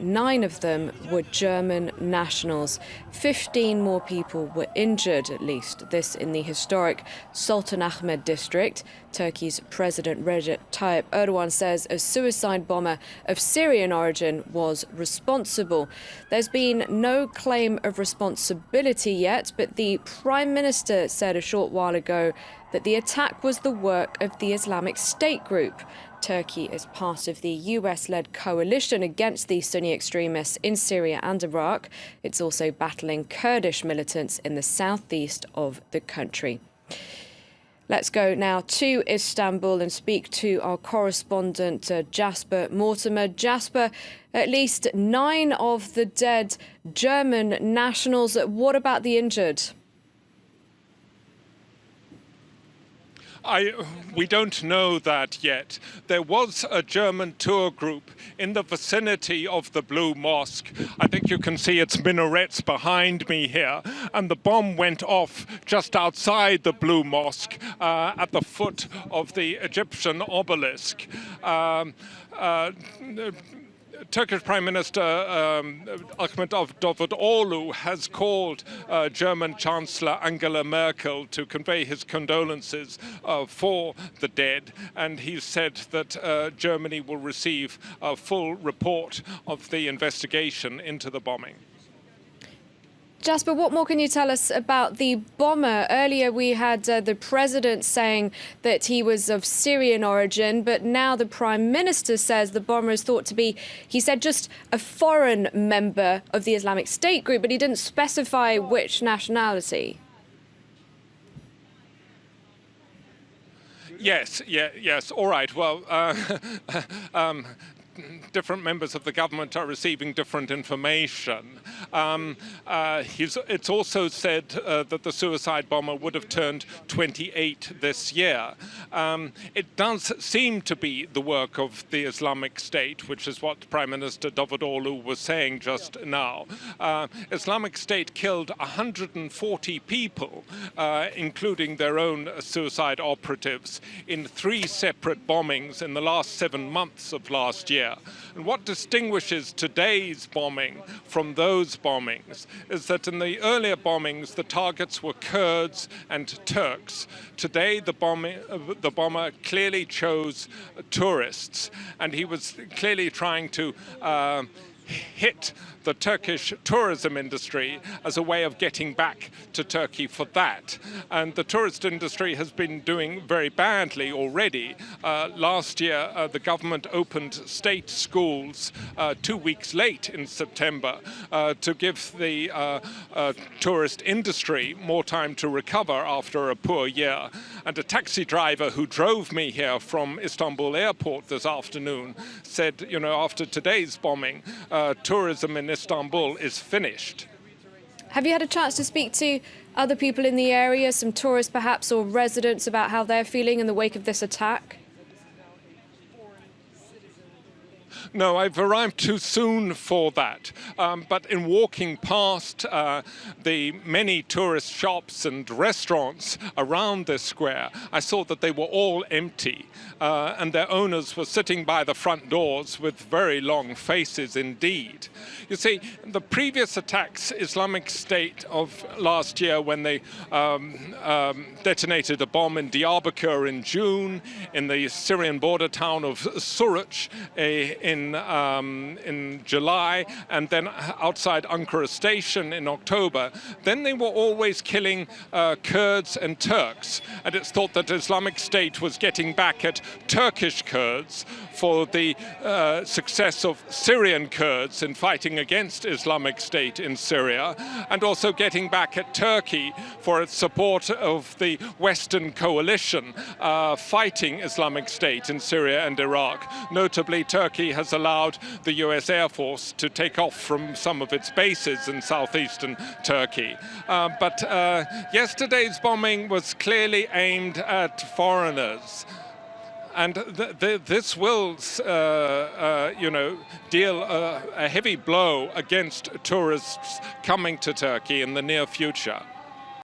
9 of them were German nationals. 15 more people were injured, at least. This in the historic Sultan Ahmed district. Turkey's President Recep Tayyip Erdogan says a suicide bomber of Syrian origin was responsible. There's been no claim of responsibility yet, but the Prime Minister said a short while ago that the attack was the work of the Islamic State group. Turkey is part of the US-led coalition against the Sunni extremists in Syria and Iraq. It's also battling Kurdish militants in the southeast of the country. Let's go now to Istanbul and speak to our correspondent Jasper Mortimer. Jasper, at least 9 of the dead German nationals. What about the injured? We don't know that yet. There was a German tour group in the vicinity of the Blue Mosque. I think you can see its minarets behind me here. And the bomb went off just outside the Blue Mosque at the foot of the Egyptian obelisk. Turkish Prime Minister Ahmet Davutoglu has called German Chancellor Angela Merkel to convey his condolences for the dead, and he said that Germany will receive a full report of the investigation into the bombing. Jasper, what more can you tell us about the bomber? Earlier we had the president saying that he was of Syrian origin, but now the Prime Minister says the bomber is thought to be, he said, just a foreign member of the Islamic State group, but he didn't specify which nationality. Yes. All right. Well, different members of the government are receiving different information. It's also said that the suicide bomber would have turned 28 this year. It does seem to be the work of the Islamic State, which is what Prime Minister Davutoglu was saying just now. Islamic State killed 140 people, including their own suicide operatives, in 3 separate bombings in the last 7 months of last year. And what distinguishes today's bombing from those bombings is that in the earlier bombings, the targets were Kurds and Turks. Today, the bomber clearly chose tourists, and he was clearly trying to hit the Turkish tourism industry as a way of getting back to Turkey for that. And the tourist industry has been doing very badly already. Last year, the government opened state schools 2 weeks late in September to give the tourist industry more time to recover after a poor year. And a taxi driver who drove me here from Istanbul airport this afternoon said, after today's bombing, tourism in Istanbul is finished. Have you had a chance to speak to other people in the area, some tourists perhaps, or residents, about how they're feeling in the wake of this attack? No, I've arrived too soon for that. But in walking past the many tourist shops and restaurants around this square, I saw that they were all empty, and their owners were sitting by the front doors with very long faces indeed. You see, the previous attacks, Islamic State of last year, when they detonated a bomb in Diyarbakir in June, in the Syrian border town of Suruc in July, and then outside Ankara station in October, then they were always killing Kurds and Turks. And it's thought that Islamic State was getting back at Turkish Kurds for the success of Syrian Kurds in fighting against Islamic State in Syria, and also getting back at Turkey for its support of the Western coalition fighting Islamic State in Syria and Iraq. Notably, Turkey has allowed the US Air Force to take off from some of its bases in southeastern Turkey. But yesterday's bombing was clearly aimed at foreigners. And this will, deal a heavy blow against tourists coming to Turkey in the near future.